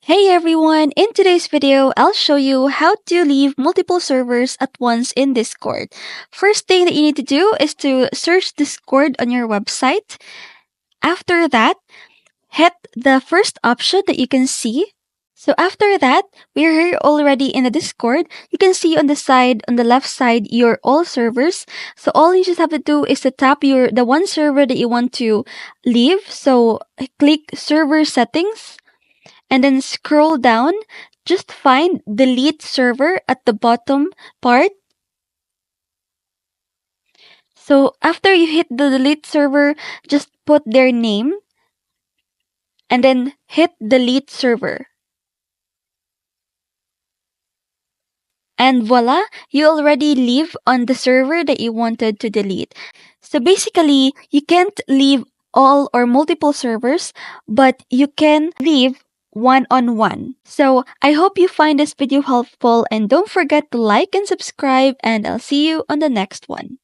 Hey everyone! In today's video, I'll show you how to leave multiple servers at once in Discord. First thing that you need to do is to search Discord on your website. After that, hit the first option that you can see. So after that, we're here already in the Discord. You can see on the side, on the left side, your all servers. So all you just have to do is to tap the one server that you want to leave. So click server settings and then scroll down. Just find delete server at the bottom part. So after you hit the delete server, just put their name and then hit delete server. And voila, you already leave on the server that you wanted to delete. So basically, you can't leave all or multiple servers, but you can leave one on one. So I hope you find this video helpful and don't forget to like and subscribe, and I'll see you on the next one.